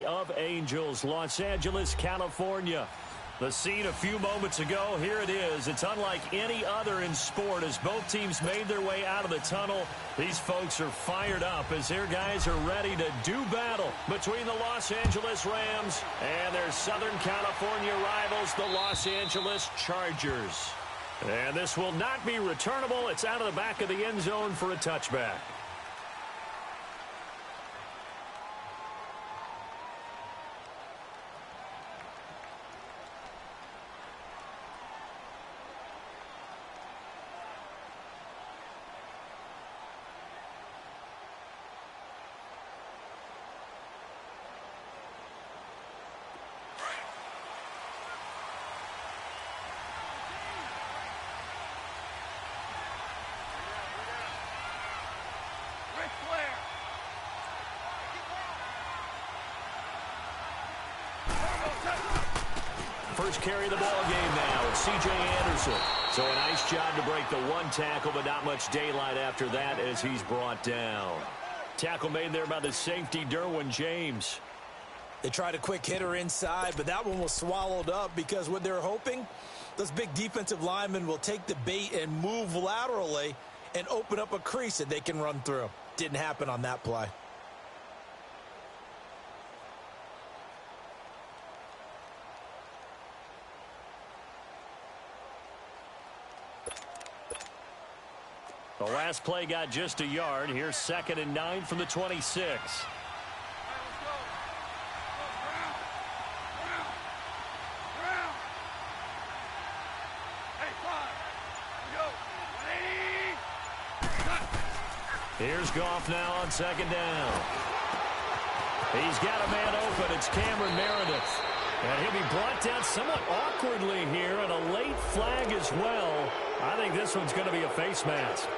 of Angels, Los Angeles, California. The scene a few moments ago, here it is. It's unlike any other in sport as both teams made their way out of the tunnel. These folks are fired up as their guys are ready to do battle between the Los Angeles Rams and their Southern California rivals, the Los Angeles Chargers. And this will not be returnable. It's out of the back of the end zone for a touchback. First carry of the ball game now. It's C.J. Anderson. So a nice job to break the one tackle, but not much daylight after that as he's brought down. Tackle made there by the safety, Derwin James. They tried a quick hitter inside, but that one was swallowed up because what they're hoping, those big defensive linemen will take the bait and move laterally and open up a crease that they can run through. Didn't happen on that play. The last play got just a yard. Here's 2nd and 9 from the 26. Here's Goff now on 2nd down. He's got a man open. It's Cameron Meredith. And he'll be brought down somewhat awkwardly here, and a late flag as well. I think this one's going to be a face mask.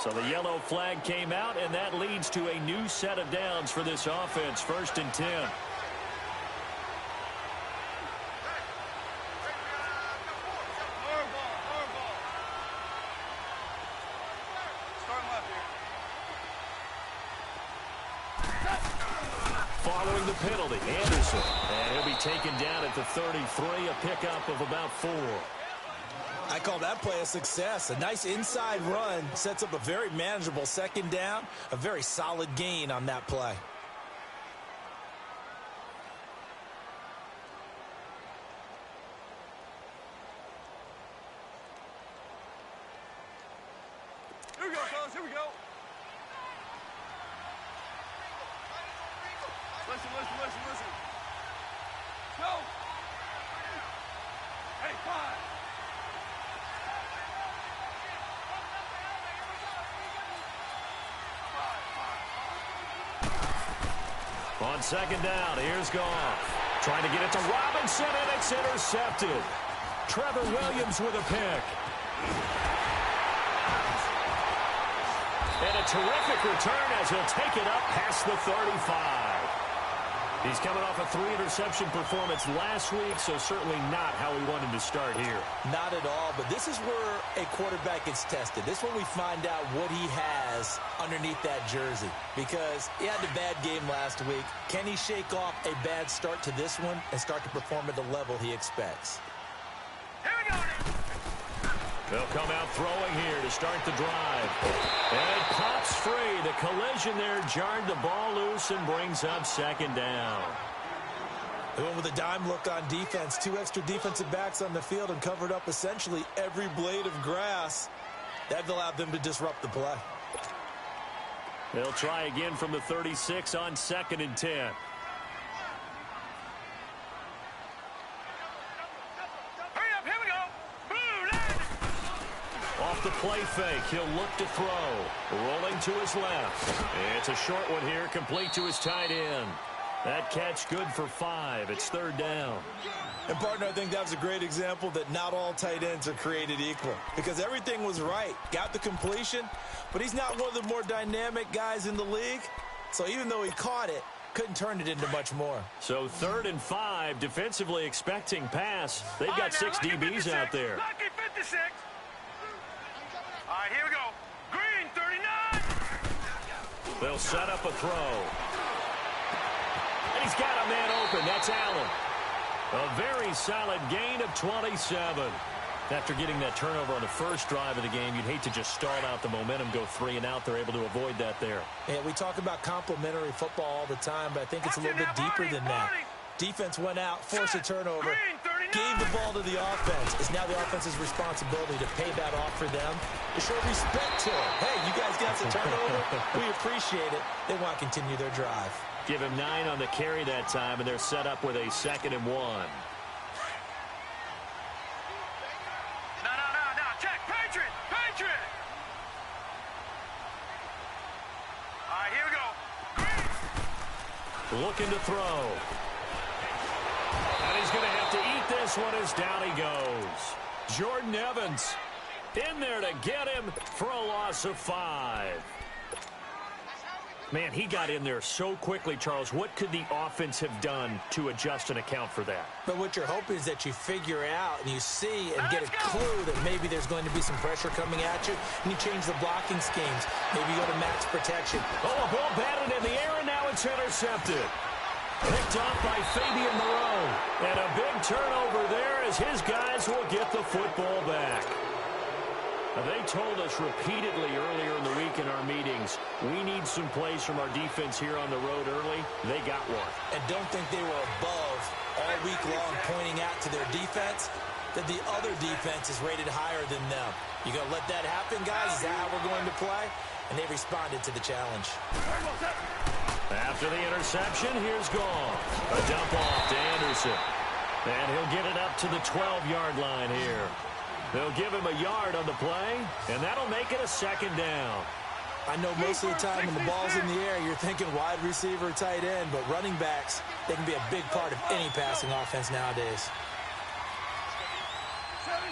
So the yellow flag came out, and that leads to a new set of downs for this offense. 1st and 10. Following the penalty, Anderson. And he'll be taken down at the 33, a pickup of about 4. I call that play a success. A nice inside run sets up a very manageable 2nd down. A very solid gain on that play. Here we go, fellas. Here we go. Listen. Go. Hey, 5. On 2nd down, here's Goff. Trying to get it to Robinson, and it's intercepted. Trevor Williams with a pick. And a terrific return as he'll take it up past the 35. He's coming off a 3-interception performance last week, so certainly not how he wanted to start here. Not at all, but this is where a quarterback gets tested. This is when we find out what he has underneath that jersey, because he had a bad game last week. Can he shake off a bad start to this one and start to perform at the level he expects? Here we go. They'll come out throwing here to start the drive. And it pops free. The collision there jarred the ball loose and brings up 2nd down. They went with a dime look on defense. 2 extra defensive backs on the field and covered up essentially every blade of grass. That allowed them to disrupt the play. They'll try again from the 36 on 2nd and 10. Off the play fake, he'll look to throw. Rolling to his left. It's a short one here, complete to his tight end. That catch good for 5. It's 3rd down. And, partner, I think that was a great example that not all tight ends are created equal, because everything was right. Got the completion, but he's not one of the more dynamic guys in the league. So even though he caught it, couldn't turn it into much more. So 3rd and 5, defensively expecting pass. They've got 6 DBs out there. Lucky 56. They'll set up a throw. And he's got a man open. That's Allen. A very solid gain of 27. After getting that turnover on the first drive of the game, you'd hate to just stall out the momentum, go 3 and out. They're able to avoid that there. Yeah, we talk about complementary football all the time, but I think it's a little bit deeper than that. Defense went out, forced a turnover, gave the ball to the offense. It's now the offense's responsibility to pay that off for them, to show respect to it. Hey, you guys got the turnover. We appreciate it. They want to continue their drive. Give him 9 on the carry that time, and they're set up with a 2nd and 1. No. Check. Patriot. All right, here we go. Looking to throw. And he's going to have to eat this one as down he goes. Jordan Evans in there to get him for a loss of 5. Man, he got in there so quickly, Charles. What could the offense have done to adjust and account for that? But what you're hoping is that you figure out and you see and get a clue that maybe there's going to be some pressure coming at you, and you change the blocking schemes. Maybe you go to max protection. Oh, a ball batted in the air, and now it's intercepted. Picked off by Fabian Moreau. And a big turnover there as his guys will get the football back. They told us repeatedly earlier in the week in our meetings, we need some plays from our defense here on the road early. They got one. And don't think they were above all week long pointing out to their defense that the other defense is rated higher than them. You going to let that happen, guys? Is that how we're going to play? And they responded to the challenge. After the interception, here's Gall. A dump off to Anderson. And he'll get it up to the 12-yard line here. They'll give him a yard on the play, and that'll make it a 2nd down. I know most of the time when the ball's in the air, you're thinking wide receiver, tight end, but running backs, they can be a big part of any passing offense nowadays. 17.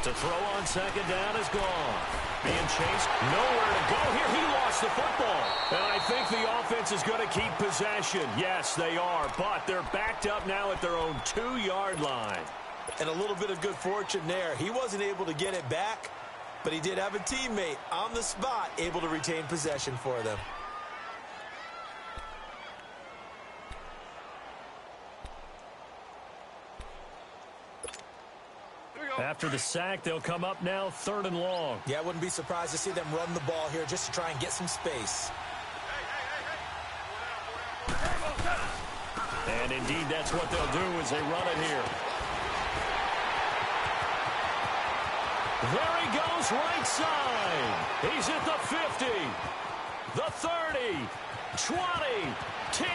To throw on 2nd down is gone. Being chased, nowhere to go here. He lost the football. And I think the offense is going to keep possession. Yes, they are, but they're backed up now at their own 2-yard line. And a little bit of good fortune there. He wasn't able to get it back, but he did have a teammate on the spot able to retain possession for them. After the sack, they'll come up now 3rd and long. Yeah, I wouldn't be surprised to see them run the ball here just to try and get some space. And indeed, that's what they'll do as they run it here. There he goes, right side. He's at the 50, the 30, 20, 10,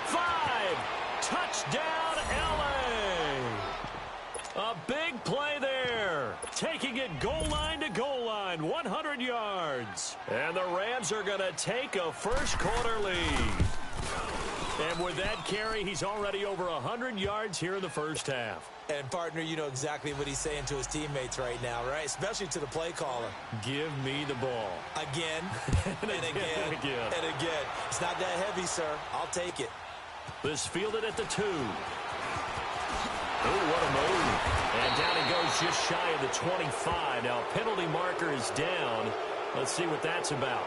5. Touchdown, LA. A big play there. Taking it goal line to goal line, 100 yards. And the Rams are going to take a first-quarter lead. And with that carry, he's already over 100 yards here in the first half. And, partner, you know exactly what he's saying to his teammates right now, right? Especially to the play caller. Give me the ball. Again, and again, and again. It's not that heavy, sir. I'll take it. This fielded at the 2. Oh, what a move. And down he goes just shy of the 25. Now, penalty marker is down. Let's see what that's about.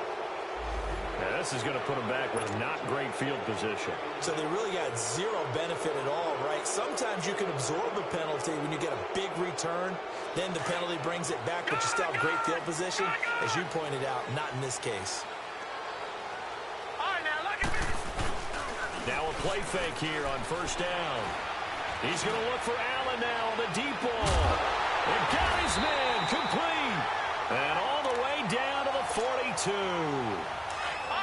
Now, this is going to put him back with not great field position. So they really got zero benefit at all, right? Sometimes you can absorb a penalty when you get a big return. Then the penalty brings it back, but you still have great field position. As you pointed out, not in this case. All right, now look at this. Now a play fake here on 1st down. He's going to look for Allen now on the deep ball. And got his man complete. And all the way down to the 42.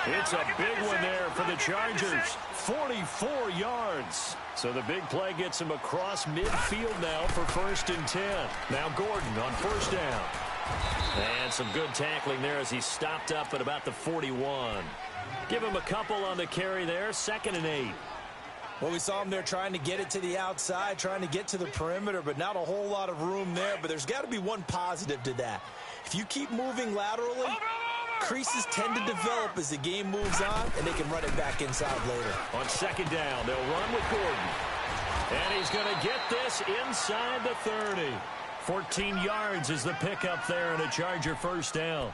It's a big one there for the Chargers. 44 yards. So the big play gets him across midfield now for 1st and 10. Now Gordon on 1st down. And some good tackling there as he stopped up at about the 41. Give him a couple on the carry there. 2nd and 8. Well, we saw him there trying to get it to the outside, trying to get to the perimeter, but not a whole lot of room there. But there's got to be one positive to that. If you keep moving laterally, creases tend to develop as the game moves on, and they can run it back inside later. On 2nd down, they'll run with Gordon. And he's going to get this inside the 30. 14 yards is the pickup there and a Charger first down.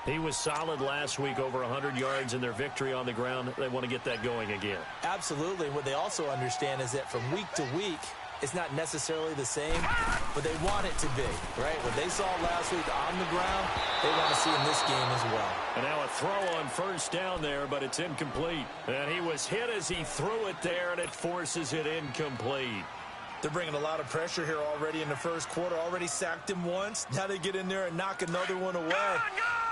He was solid last week, over 100 yards in their victory on the ground. They want to get that going again. Absolutely. What they also understand is that from week to week, it's not necessarily the same, but they want it to be, right? What they saw last week on the ground, they want to see in this game as well. And now a throw on first down there, but it's incomplete. And he was hit as he threw it there, and it forces it incomplete. They're bringing a lot of pressure here already in the first quarter. Already sacked him once. Now they get in there and knock another one away.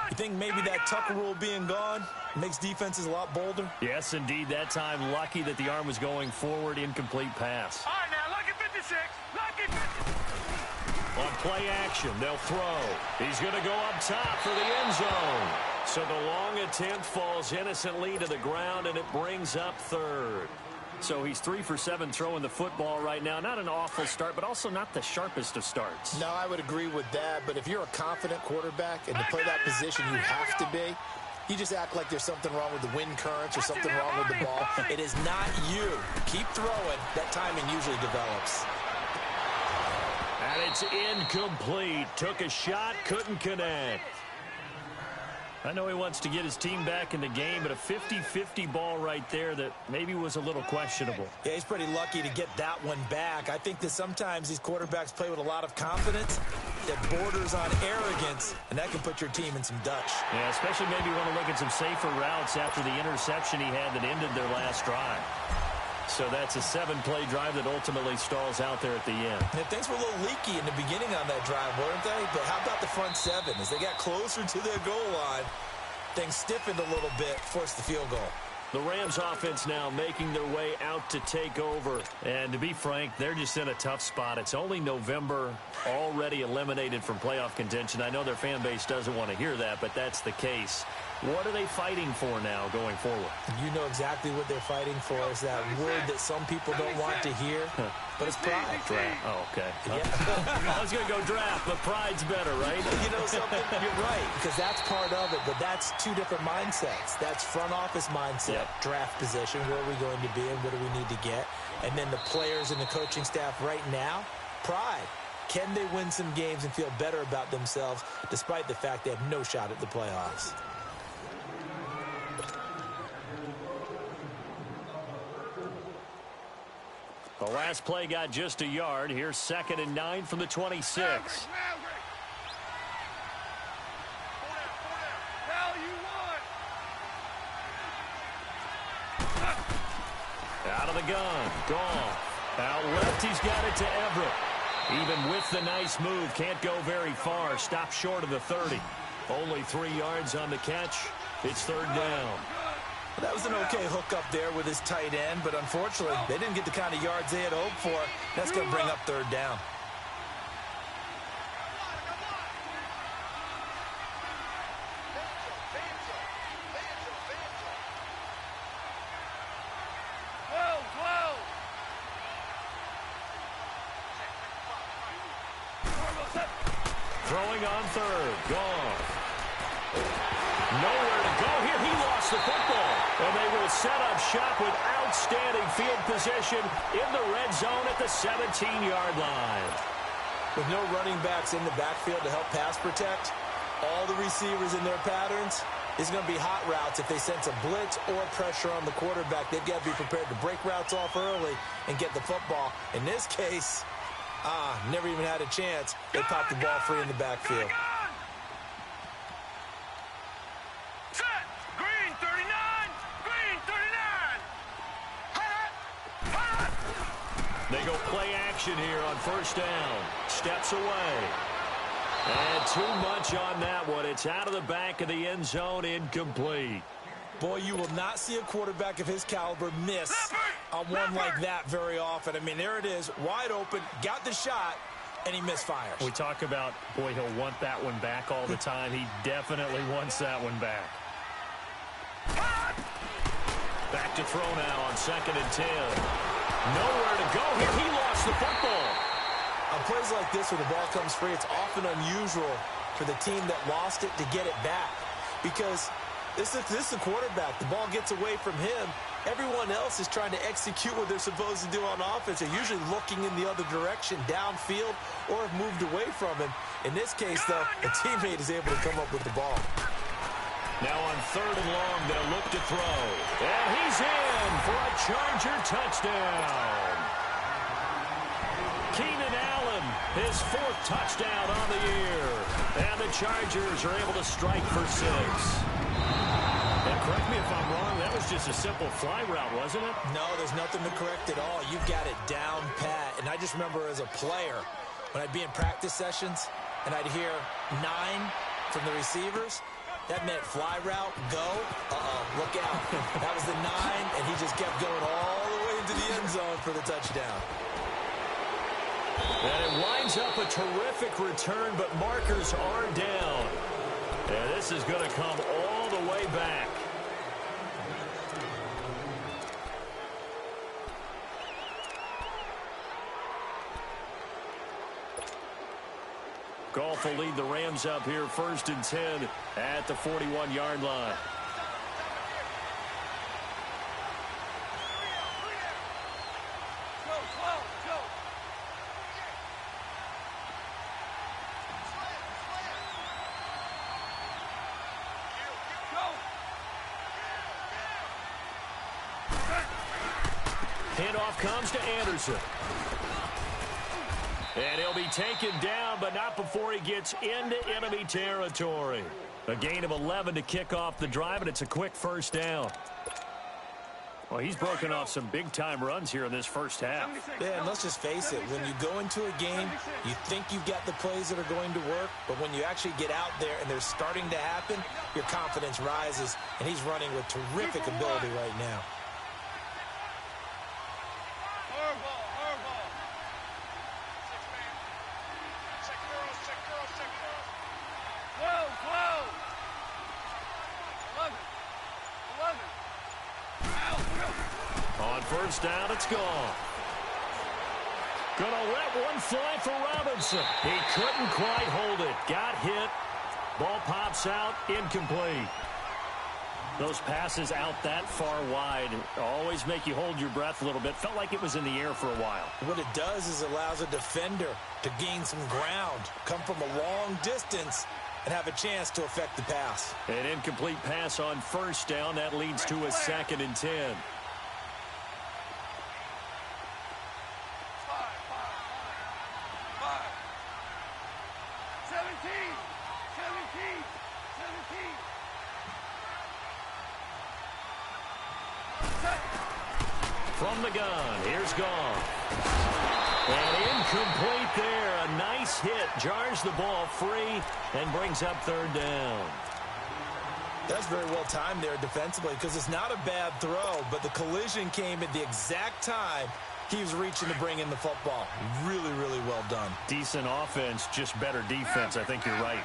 You think maybe that Tucker rule being gone makes defenses a lot bolder? Yes, indeed. That time, lucky that the arm was going forward. Incomplete pass. All right, now, lucky 56. Lucky 56. On play action, they'll throw. He's going to go up top for the end zone. So the long attempt falls innocently to the ground, and it brings up third. So he's 3 for 7 throwing the football right now. Not an awful start, but also not the sharpest of starts. No, I would agree with that. But if you're a confident quarterback and to play that position, you have to be. You just act like there's something wrong with the wind currents or something wrong with the ball. It is not you. Keep throwing. That timing usually develops. And it's incomplete. Took a shot, couldn't connect. I know he wants to get his team back in the game, but a 50-50 ball right there that maybe was a little questionable. Yeah, he's pretty lucky to get that one back. I think that sometimes these quarterbacks play with a lot of confidence that borders on arrogance, and that can put your team in some dutch. Yeah, especially maybe want to look at some safer routes after the interception he had that ended their last drive. So that's a 7-play drive that ultimately stalls out there at the end. Yeah, things were a little leaky in the beginning on that drive, weren't they? But how about the front 7? As they got closer to their goal line, things stiffened a little bit, forced the field goal. The Rams offense now making their way out to take over. And to be frank, they're just in a tough spot. It's only November, already eliminated from playoff contention. I know their fan base doesn't want to hear that, but that's the case. What are they fighting for now going forward? You know exactly what they're fighting for. Is that word that some people don't want to hear, but it's pride. Draft. Oh, okay. Yeah. I was going to go draft, but pride's better, right? You know something? You're right, because that's part of it, but that's two different mindsets. That's front office mindset, draft position, where are we going to be and what do we need to get? And then the players and the coaching staff right now, pride. Can they win some games and feel better about themselves despite the fact they have no shot at the playoffs? The last play got just a yard. Here's 2nd and 9 from the 26. Out of the gun. Gone. Out left, he's got it to Everett. Even with the nice move, can't go very far. Stop short of the 30. Only 3 yards on the catch. It's 3rd down. That was an okay hook up there with his tight end, but unfortunately, they didn't get the kind of yards they had hoped for. That's going to bring up 3rd down. Throwing on 3rd. Gone. Nowhere to go here. He lost the football. And they will set up shop with outstanding field position in the red zone at the 17-yard line. With no running backs in the backfield to help pass protect, all the receivers in their patterns, it's going to be hot routes if they sense a blitz or pressure on the quarterback. They've got to be prepared to break routes off early and get the football. In this case, never even had a chance. They popped the ball free in the backfield. They go play action here on 1st down. Steps away. And too much on that one. It's out of the back of the end zone, incomplete. Boy, you will not see a quarterback of his caliber miss on one like that very often. I mean, there it is, wide open, got the shot, and he misfires. We talk about, boy, he'll want that one back all the time. He definitely wants that one back. Back to throw now on 2nd and 10. Nowhere to go here. He lost the football. On plays like this where the ball comes free, it's often unusual for the team that lost it to get it back. Because this is the quarterback. The ball gets away from him. everyone else is trying to execute what they're supposed to do on offense. They're usually looking in the other direction, downfield, or have moved away from him. In this case, though, a teammate is able to come up with the ball. Now on 3rd and long, they'll look to throw. And he's in for a Charger touchdown. Keenan Allen, his 4th touchdown on the year. And the Chargers are able to strike for 6. And correct me if I'm wrong, that was just a simple fly route, wasn't it? No, there's nothing to correct at all. You've got it down pat. And I just remember as a player, when I'd be in practice sessions, and I'd hear 9 from the receivers, that meant fly route, go, look out. That was the 9, and he just kept going all the way into the end zone for the touchdown. And it winds up a terrific return, but markers are down. And this is going to come all the way back. Goff will lead the Rams up here 1st and 10 at the 41-yard line. Handoff comes to Anderson. And he'll be taken down, but not before he gets into enemy territory. A gain of 11 to kick off the drive, and it's a quick 1st down. Well, he's broken off some big-time runs here in this first half. Yeah, and let's just face it. When you go into a game, you think you've got the plays that are going to work, but when you actually get out there and they're starting to happen, your confidence rises, and he's running with terrific ability right now. On 1st down, it's gone. Gonna let one fly for Robinson. He couldn't quite hold it. Got hit. Ball pops out, incomplete. Those passes out that far wide always make you hold your breath a little bit. Felt like it was in the air for a while. What it does is allows a defender to gain some ground, come from a long distance, and have a chance to affect the pass. An incomplete pass on 1st down. That leads to a 2nd and 10. From the gun, here's Goff. And incomplete there. A nice hit. Jars the ball free and brings up 3rd down. That's very well timed there defensively because it's not a bad throw, but the collision came at the exact time he was reaching to bring in the football. Really, really well done. Decent offense, just better defense. I think you're right.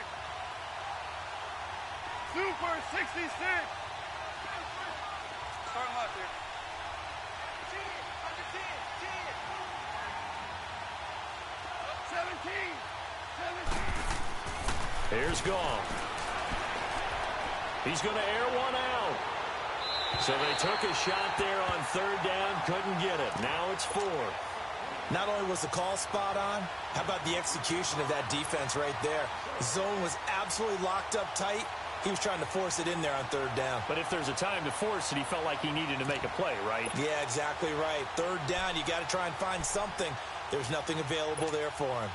Super 66. Start him out there. Here's Goff. He's going to air one out. So they took a shot there on 3rd down, couldn't get it. Now it's 4. Not only was the call spot on, how about the execution of that defense right there? The zone was absolutely locked up tight. He was trying to force it in there on 3rd down. But if there's a time to force it, he felt like he needed to make a play, right? Yeah, exactly right. 3rd down, you got to try and find something. There's nothing available there for him.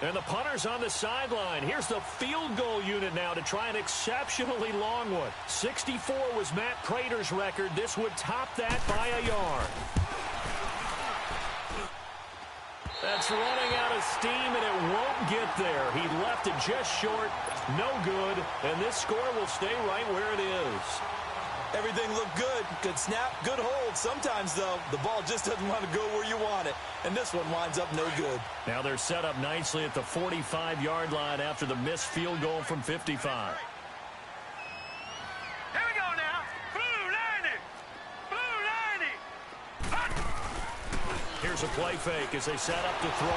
And the punter's on the sideline. Here's the field goal unit now to try an exceptionally long one. 64 was Matt Prater's record. This would top that by a yard. That's running out of steam, and it won't get there. He left it just short. No good. And this score will stay right where it is. Everything looked good. Good snap, good hold. Sometimes, though, the ball just doesn't want to go where you want it. And this one winds up no good. Now they're set up nicely at the 45-yard line after the missed field goal from 55. Here we go now. Blue 90. Blue 90. Hot. Here's Here's a play fake as they set up to throw.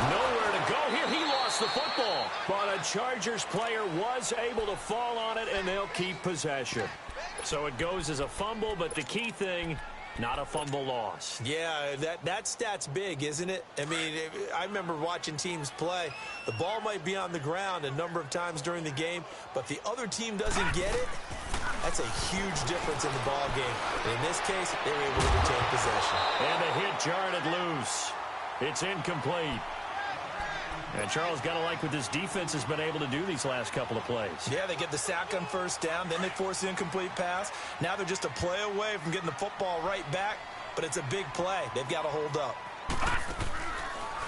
Nowhere to go here. He lost the football. But a Chargers player was able to fall on it, and they'll keep possession. So it goes as a fumble, but the key thing, not a fumble loss. Yeah, that stat's big, isn't it? I mean, I remember watching teams play. The ball might be on the ground a number of times during the game, but the other team doesn't get it. That's a huge difference in the ball game. And in this case, they were able to retain possession. And the hit jarred it loose. It's incomplete. And Charles got to like what this defense has been able to do these last couple of plays. Yeah, they get the sack on first down, then they force the incomplete pass. Now they're just a play away from getting the football right back, but it's a big play. They've got to hold up.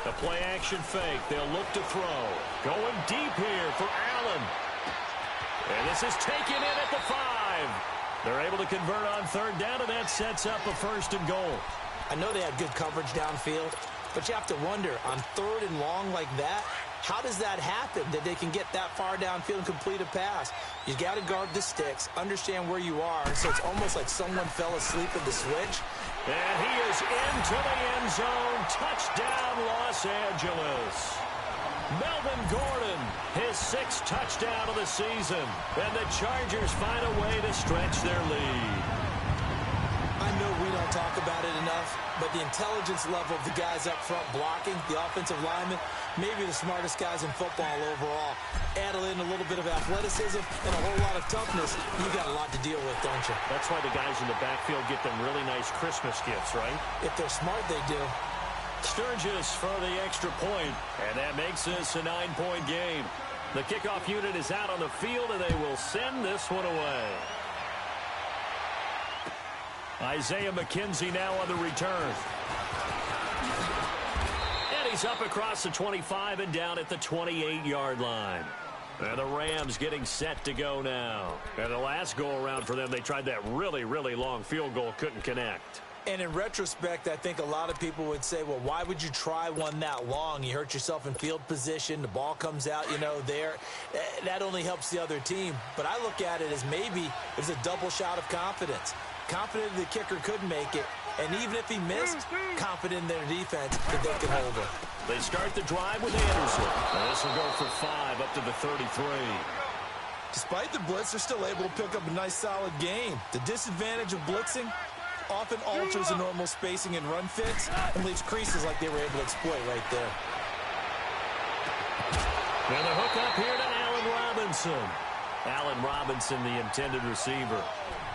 The play action fake. They'll look to throw. Going deep here for Allen. And this is taken in at the 5. They're able to convert on third down, and that sets up a 1st and goal. I know they had good coverage downfield, but you have to wonder, on 3rd and long like that, how does that happen, that they can get that far downfield and complete a pass? You got to guard the sticks, understand where you are, so it's almost like someone fell asleep at the switch. And he is into the end zone. Touchdown, Los Angeles. Melvin Gordon, his 6th touchdown of the season. And the Chargers find a way to stretch their lead. I know we don't talk about it enough, but the intelligence level of the guys up front blocking, the offensive linemen, maybe the smartest guys in football overall. Add in a little bit of athleticism and a whole lot of toughness, you got a lot to deal with, don't you? That's why the guys in the backfield get them really nice Christmas gifts, right? If they're smart, they do. Sturgis for the extra point, and that makes this a 9-point game. The kickoff unit is out on the field, and they will send this one away. Isaiah McKenzie now on the return. And he's up across the 25 and down at the 28-yard line. And the Rams getting set to go now. And the last go-around for them, they tried that really, really long field goal, couldn't connect. And in retrospect, I think a lot of people would say, well, why would you try one that long? You hurt yourself in field position. The ball comes out, there. That only helps the other team. But I look at it as maybe it's a double shot of confidence. Confident the kicker could make it. And even if he missed, confident in their defense that they can hold it. They start the drive with Anderson. And this will go for 5 up to the 33. Despite the blitz, they're still able to pick up a nice, solid game. The disadvantage of blitzing often alters the normal spacing and run fits and leaves creases like they were able to exploit right there. And the hook up here to Allen Robinson. Allen Robinson, the intended receiver.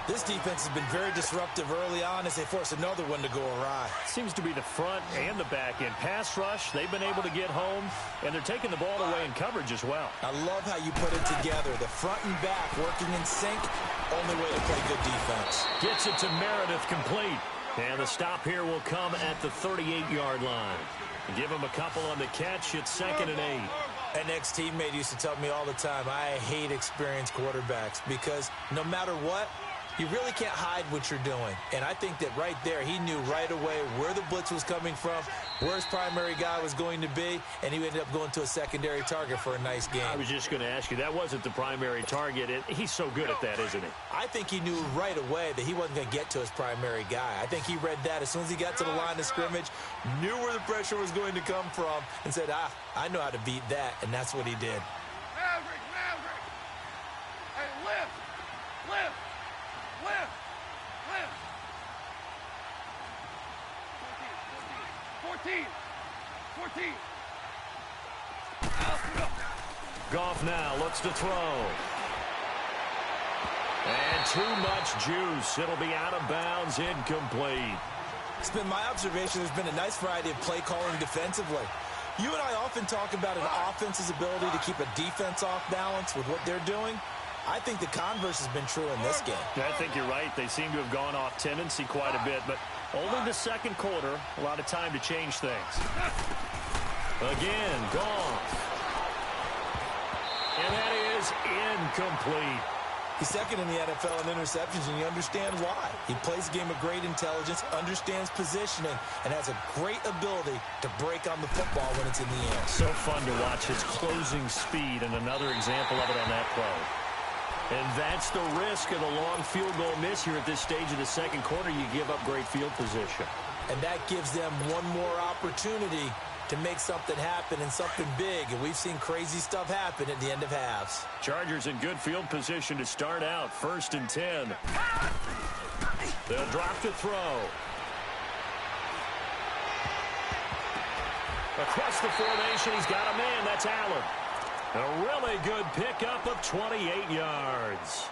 This defense has been very disruptive early on as they force another one to go awry. Seems to be the front and the back end. Pass rush, they've been able to get home, and they're taking the ball away in coverage as well. I love how you put it together. The front and back working in sync. Only way to play good defense. Gets it to Meredith complete. And the stop here will come at the 38-yard line. Give him a couple on the catch. It's 2nd and 8. An ex-teammate used to tell me all the time, I hate experienced quarterbacks because no matter what, you really can't hide what you're doing. And I think that right there, he knew right away where the blitz was coming from, where his primary guy was going to be, and he ended up going to a secondary target for a nice game. I was just going to ask you, that wasn't the primary target. He's so good at that, isn't he? I think he knew right away that he wasn't going to get to his primary guy. I think he read that as soon as he got to the line of scrimmage, knew where the pressure was going to come from, and said, I know how to beat that, and that's what he did. Maverick! Hey, lift! 14. Goff now looks to throw. And too much juice. It'll be out of bounds, incomplete. It's been my observation there's been a nice variety of play calling defensively. You and I often talk about an offense's ability to keep a defense off balance with what they're doing. I think the converse has been true in this game. I think you're right. They seem to have gone off tendency quite a bit, but only the second quarter, a lot of time to change things. Again, Goff. And that is incomplete. He's second in the NFL in interceptions, and you understand why. He plays a game of great intelligence, understands positioning, and has a great ability to break on the football when it's in the air. So fun to watch his closing speed, and another example of it on that play. And that's the risk of the long field goal miss here at this stage of the second quarter. You give up great field position. And that gives them one more opportunity to make something happen and something big. And we've seen crazy stuff happen at the end of halves. Chargers in good field position to start out. 1st and 10. They'll drop to throw. Across the formation, he's got a man. That's Allen. A really good pickup of 28 yards.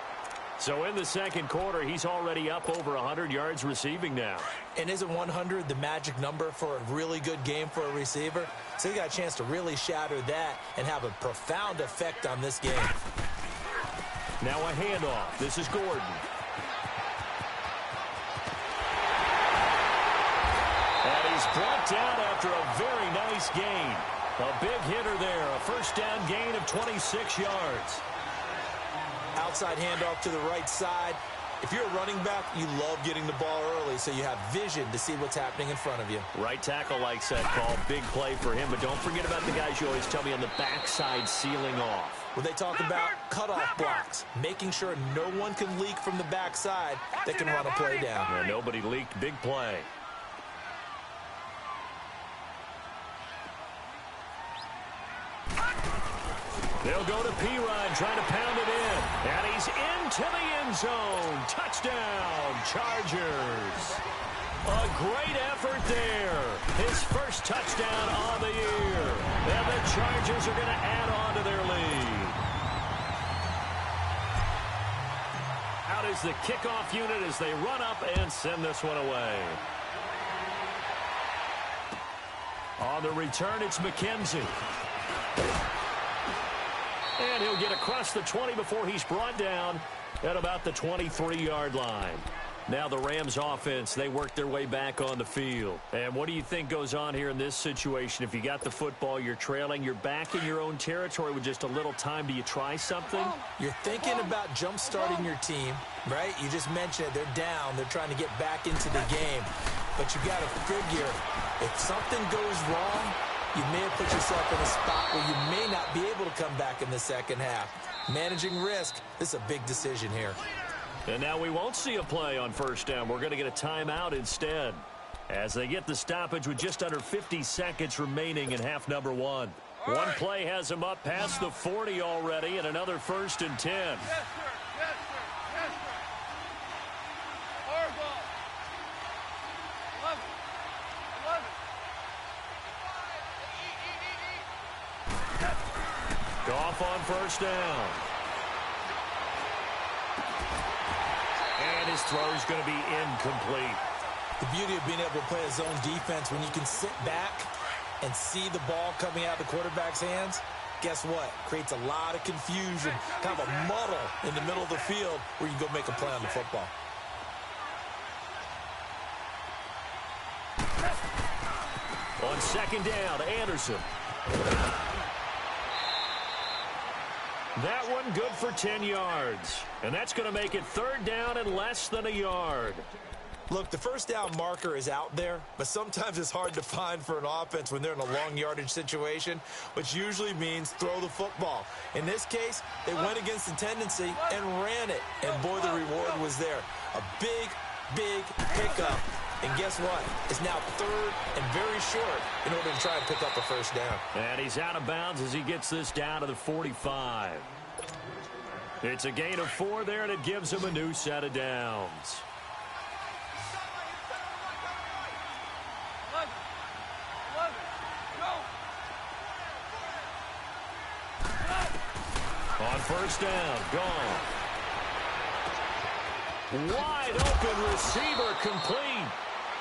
So in the second quarter, he's already up over 100 yards receiving now. And isn't 100 the magic number for a really good game for a receiver? So he got a chance to really shatter that and have a profound effect on this game. Now a handoff. This is Gordon. And he's brought down after a very nice gain. A big hitter there. A 1st down gain of 26 yards. Outside handoff to the right side. If you're a running back, you love getting the ball early so you have vision to see what's happening in front of you. Right tackle likes that call. Big play for him. But don't forget about the guys you always tell me on the backside sealing off. Well, they talk about cutoff blocks, making sure no one can leak from the backside that can run a play down. Yeah, nobody leaked. Big play. They'll go to Pirine, trying to pound it in. And he's into the end zone. Touchdown, Chargers. A great effort there. His first touchdown on the year. And the Chargers are going to add on to their lead. Out is the kickoff unit as they run up and send this one away. On the return, it's McKenzie. And he'll get across the 20 before he's brought down at about the 23-yard line. Now the Rams offense, they work their way back on the field. And what do you think goes on here in this situation? If you got the football, you're trailing, you're back in your own territory with just a little time. Do you try something? You're thinking about jump-starting your team, right? You just mentioned it. They're down. They're trying to get back into the game. But you got to figure, if something goes wrong, you may have put yourself in a spot where you may not be able to come back in the second half. Managing risk, this is a big decision here. And now we won't see a play on 1st down. We're going to get a timeout instead as they get the stoppage with just under 50 seconds remaining in half number 1. One play has him up past the 40 already, and another 1st and 10. Yes, sir. Yes, sir. Yes, sir. Hard ball. 11. 11. Goff on 1st down. And his throw is going to be incomplete. The beauty of being able to play a zone defense when you can sit back and see the ball coming out of the quarterback's hands, guess what? Creates a lot of confusion, kind of a muddle in the middle of the field where you can go make a play on the football. On 2nd down, Anderson. That one good for 10 yards. And that's going to make it 3rd down and less than a yard. Look, the 1st down marker is out there, but sometimes it's hard to find for an offense when they're in a long yardage situation, which usually means throw the football. In this case, they went against the tendency and ran it. And boy, the reward was there. A big, big pickup. And guess what? It's now 3rd and very short in order to try and pick up a 1st down. And he's out of bounds as he gets this down to the 45. It's a gain of 4 there, and it gives him a new set of downs. 11. 11. Go. On 1st down, gone. Wide open receiver complete.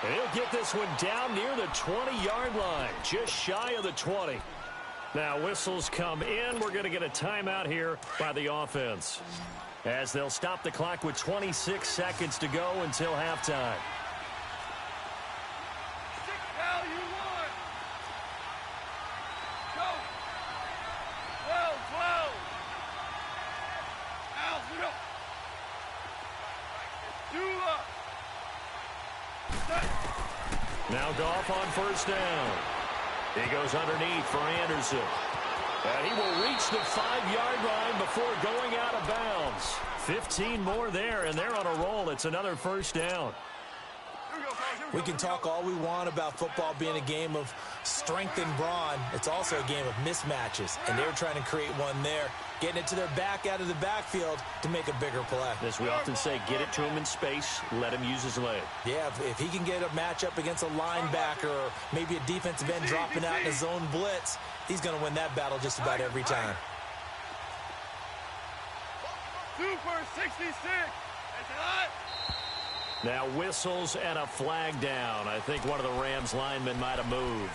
And he'll get this one down near the 20-yard line, just shy of the 20. Now whistles come in. We're going to get a timeout here by the offense, as they'll stop the clock with 26 seconds to go until halftime. Now you won. Go. 12. 12. Al, we go. Do up. Now Goff on 1st down. He goes underneath for Anderson. And he will reach the 5-yard line before going out of bounds. 15 more there, and they're on a roll. It's another 1st down. Here we go, fellas. We can talk all we want about football being a game of strength and brawn. It's also a game of mismatches, and they're trying to create one there, getting it to their back out of the backfield to make a bigger play. As we often say, get it to him in space, let him use his leg. Yeah, if he can get a matchup against a linebacker or maybe a defensive end dropping out in a zone blitz, he's going to win that battle just about every time. Super 66. That's hot. Now whistles and a flag down. I think one of the Rams linemen might have moved.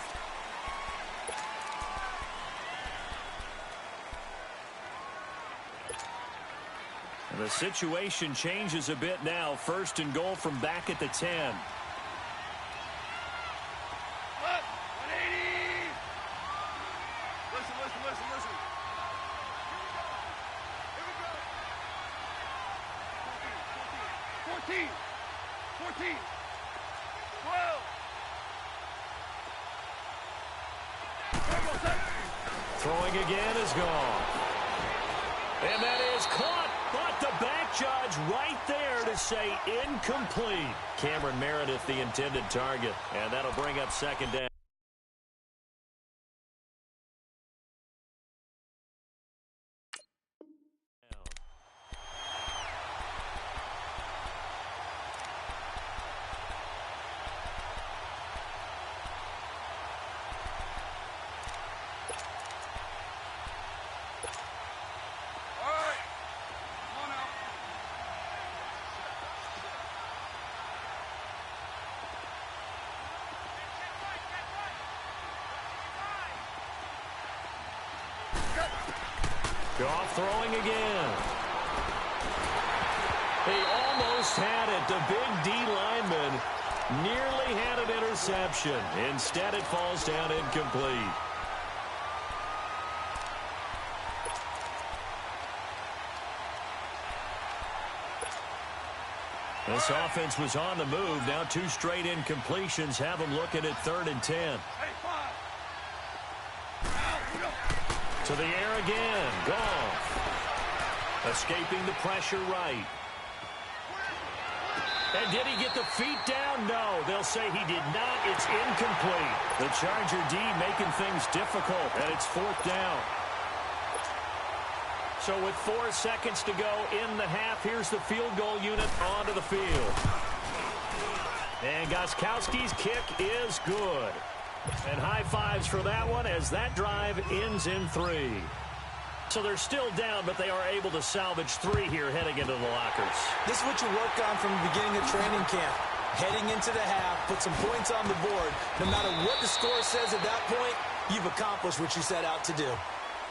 And the situation changes a bit now. 1st and goal from back at the 10. What? 180. Listen. Here we go. 14. 12. Throwing again is gone. And that is caught. But the back judge right there to say incomplete. Cameron Meredith, the intended target. And that'll bring up 2nd down. Goff throwing again. He almost had it. The big D lineman nearly had an interception. Instead, it falls down incomplete. This offense was on the move. Now 2 straight incompletions have them looking at 3rd and 10. To the air again. Goff. Escaping the pressure right. And did he get the feet down? No. They'll say he did not. It's incomplete. The Charger D making things difficult, and it's 4th down. So with 4 seconds to go in the half, here's the field goal unit onto the field. And Gostkowski's kick is good. And high fives for that one as that drive ends in 3. So they're still down, but they are able to salvage 3 here heading into the lockers. This is what you work on from the beginning of training camp. Heading into the half, put some points on the board. No matter what the score says at that point, you've accomplished what you set out to do.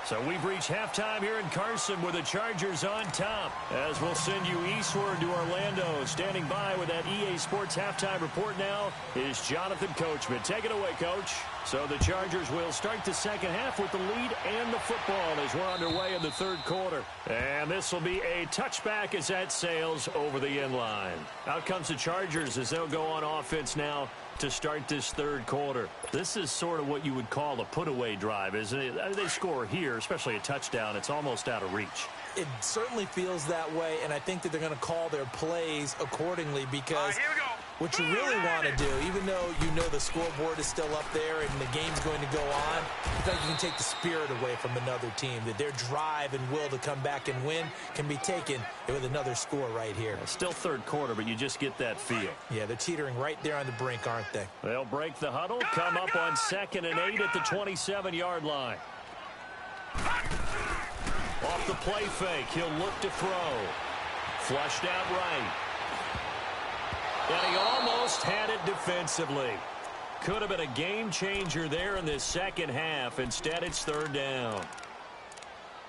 So we've reached halftime here in Carson with the Chargers on top. As we'll send you eastward to Orlando. Standing by with that EA Sports halftime report now is Jonathan Coachman. Take it away, Coach. So the Chargers will start the second half with the lead and the football as we're underway in the 3rd quarter. And this will be a touchback as that sails over the end line. Out comes the Chargers as they'll go on offense now to start this 3rd quarter. This is sort of what you would call a put-away drive, isn't it? They score here, especially a touchdown. It's almost out of reach. It certainly feels that way, and I think that they're going to call their plays accordingly because what you really want to do, even though you know the scoreboard is still up there and the game's going to go on, I think you can take the spirit away from another team, that their drive and will to come back and win can be taken with another score right here. Still 3rd quarter, but you just get that feel. Yeah, they're teetering right there on the brink, aren't they? They'll break the huddle, come up on 2nd and 8 at the 27-yard line. Off the play fake, he'll look to throw. Flushed out right. And he almost had it defensively. Could have been a game changer there in this second half. Instead, it's 3rd down.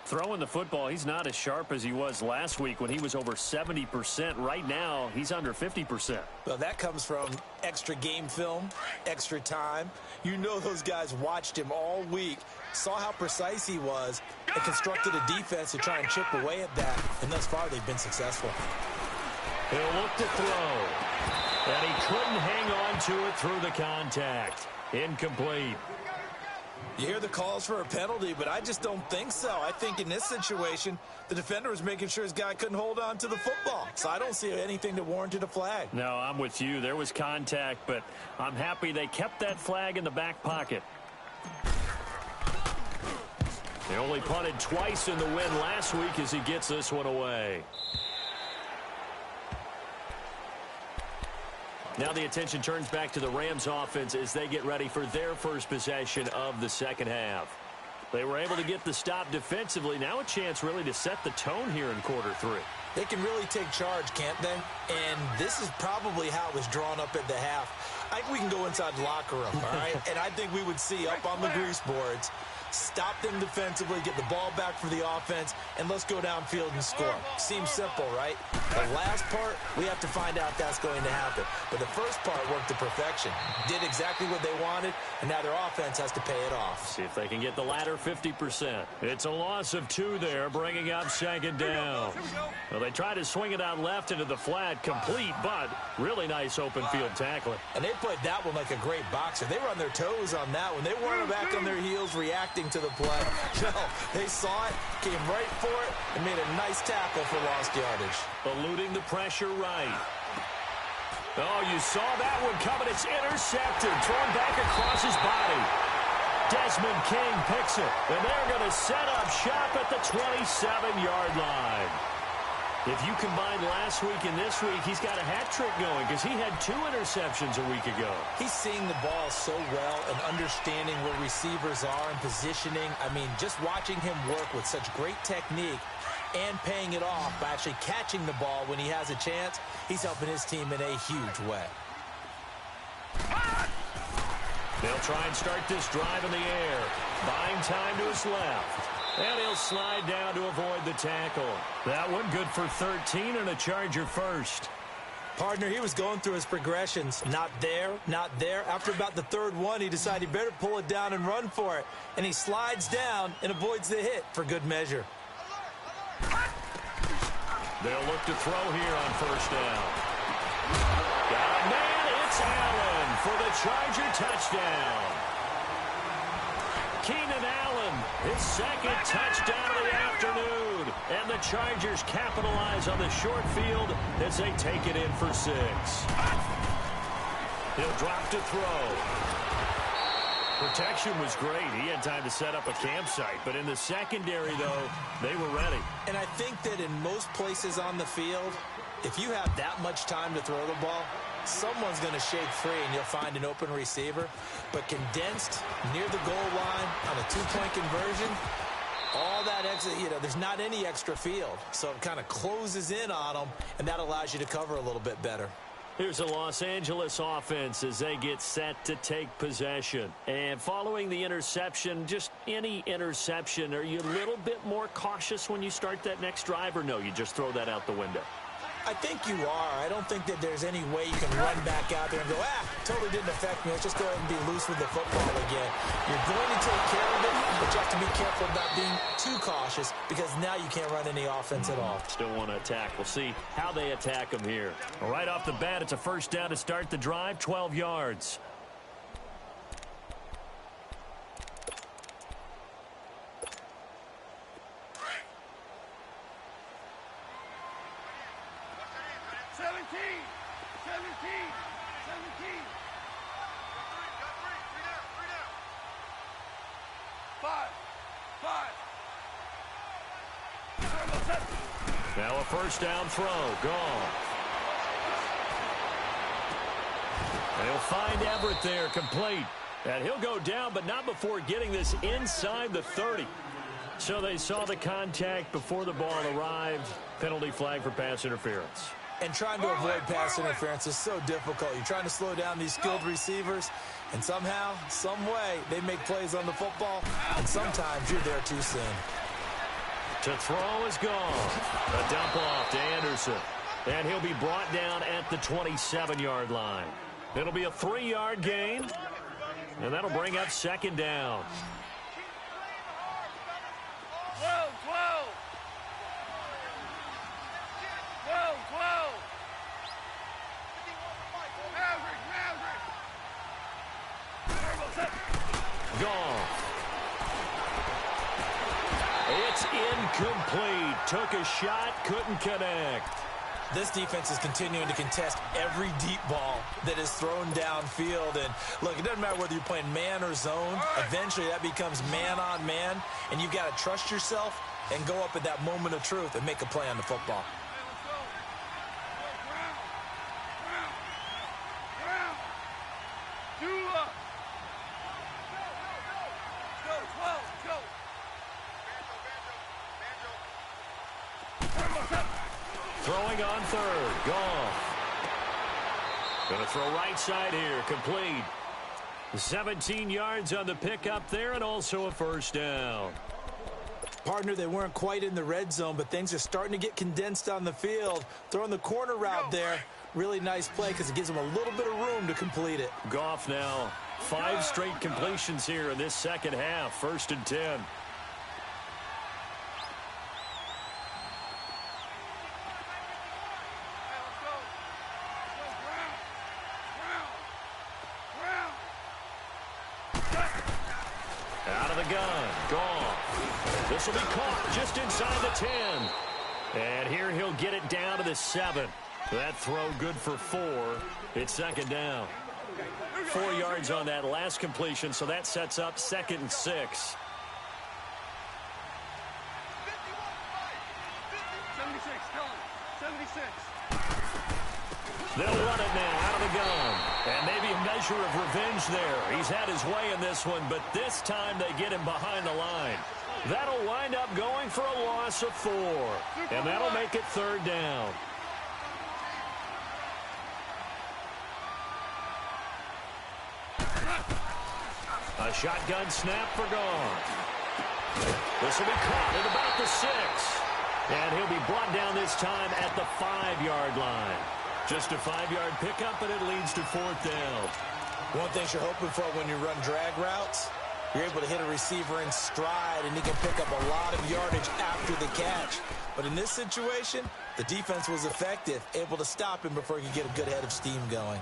Throwing the football, he's not as sharp as he was last week when he was over 70%. Right now, he's under 50%. Well, that comes from extra game film, extra time. You know those guys watched him all week, saw how precise he was, and constructed a defense to try and chip away at that. And thus far, they've been successful. He'll look to throw. And he couldn't hang on to it through the contact. Incomplete. You hear the calls for a penalty, but I just don't think so. I think in this situation, the defender was making sure his guy couldn't hold on to the football. So I don't see anything that warranted a flag. No, I'm with you. There was contact, but I'm happy they kept that flag in the back pocket. They only punted twice in the win last week as he gets this one away. Now the attention turns back to the Rams offense as they get ready for their first possession of the second half. They were able to get the stop defensively. Now a chance really to set the tone here in quarter three. They can really take charge, can't they? And this is probably how it was drawn up at the half. I think we can go inside the locker room, all right? And I think we would see up on the grease boards, stop them defensively, get the ball back for the offense, and let's go downfield and score. Seems simple, right? The last part, we have to find out if that's going to happen. But the first part worked to perfection. Did exactly what they wanted, and now their offense has to pay it off. See if they can get the latter 50%. It's a loss of 2 there, bringing up second down. Well, they try to swing it out left into the flat, complete, but really nice open field tackling. And they played that one like a great boxer. They were on their toes on that one. They weren't back on their heels reacting to the play. No, they saw it, came right for it, and made a nice tackle for lost yardage. Eluding the pressure right. Oh, you saw that one coming. It's intercepted, thrown back across his body. Desmond King picks it, and they're going to set up shop at the 27-yard line. If you combine last week and this week, he's got a hat trick going because he had 2 interceptions a week ago. He's seeing the ball so well and understanding where receivers are and positioning. I mean, just watching him work with such great technique and paying it off by actually catching the ball when he has a chance, he's helping his team in a huge way. They'll try and start this drive in the air. Buying time to his left. And he'll slide down to avoid the tackle. That one good for 13 and a Charger first. Partner, he was going through his progressions. Not there, not there. After about the third one, he decided he better pull it down and run for it. And he slides down and avoids the hit for good measure. They'll look to throw here on first down. Got a man, it's Allen for the Charger touchdown. Keenan Allen, his second touchdown of the afternoon. And the Chargers capitalize on the short field as they take it in for 6. He'll drop to throw. Protection was great. He had time to set up a campsite. But in the secondary, though, they were ready. And I think that in most places on the field, if you have that much time to throw the ball, someone's going to shake free and you'll find an open receiver. But condensed near the goal line on a 2-point conversion, all that extra, there's not any extra field. So it kind of closes in on them, and that allows you to cover a little bit better. Here's the Los Angeles offense as they get set to take possession. And following the interception, just any interception, are you a little bit more cautious when you start that next drive, or no, you just throw that out the window? I think you are. I don't think that there's any way you can run back out there and go, totally didn't affect me. Let's just go ahead and be loose with the football again. You're going to take care of it, but you have to be careful about being too cautious because now you can't run any offense at all. Still want to attack. We'll see how they attack them here. Right off the bat, it's a first down to start the drive, 12 yards. Now a first down throw, gone. They'll find Everett there, complete. And he'll go down, but not before getting this inside the 30. So they saw the contact before the ball arrived. Penalty flag for pass interference. And trying to avoid pass interference is so difficult. You're trying to slow down these skilled receivers, and somehow, some way, they make plays on the football, and sometimes you're there too soon. To throw is gone. A dump off to Anderson. And he'll be brought down at the 27-yard line. It'll be a 3-yard gain, and that'll bring up second down. 12. Gone. Incomplete. Took a shot, couldn't connect. This defense is continuing to contest every deep ball that is thrown downfield. And, look, it doesn't matter whether you're playing man or zone. Eventually, that becomes man-on-man, and you've got to trust yourself and go up at that moment of truth and make a play on the football. Throwing on third. Goff. Going to throw right side here. Complete. 17 yards on the pickup there and also a first down. Partner, they weren't quite in the red zone, but things are starting to get condensed on the field. Throwing the corner route there. Really nice play because it gives them a little bit of room to complete it. Goff now 5 straight completions here in this second half. 1st and 10. Out of the gun. Goff. This will be caught just inside the 10. And here he'll get it down to the 7. That throw good for 4. It's 2nd down. 4 yards on that last completion, so that sets up 2nd and 6. 76. They'll run it now out of the gun. And maybe a measure of revenge there. He's had his way in this one, but this time they get him behind the line. That'll wind up going for a loss of 4. And that'll make it 3rd down. A shotgun snap for Goff. This will be caught at about the 6. And he'll be brought down this time at the 5-yard line. Just a 5-yard pickup, and it leads to 4th down. One thing you're hoping for when you run drag routes, you're able to hit a receiver in stride, and he can pick up a lot of yardage after the catch. But in this situation, the defense was effective, able to stop him before he could get a good head of steam going.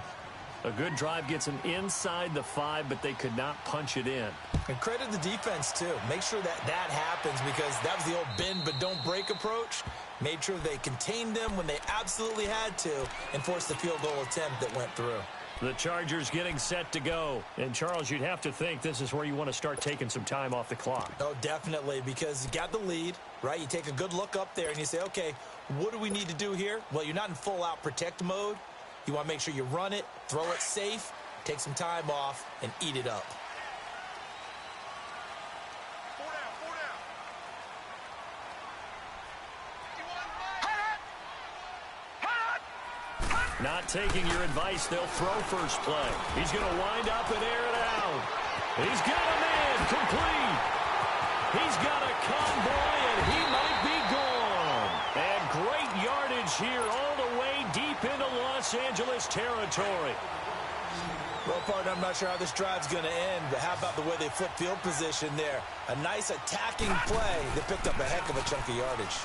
A good drive gets him inside the 5, but they could not punch it in. And credit the defense, too. Make sure that happens because that was the old bend but don't break approach. Made sure they contained them when they absolutely had to and forced the field goal attempt that went through. The Chargers getting set to go. And, Charles, you'd have to think this is where you want to start taking some time off the clock. Oh, definitely, because you got the lead, right? You take a good look up there and you say, okay, what do we need to do here? Well, you're not in full-out protect mode. You want to make sure you run it, throw it safe, take some time off, and eat it up. Not taking your advice, they'll throw first play. He's going to wind up and air it out. He's got a man complete. He's got a convoy, and he might be gone. And great yardage here all the way deep into Los Angeles territory. Well, partner, I'm not sure how this drive's going to end, but how about the way they flip field position there? A nice attacking play that picked up a heck of a chunk of yardage.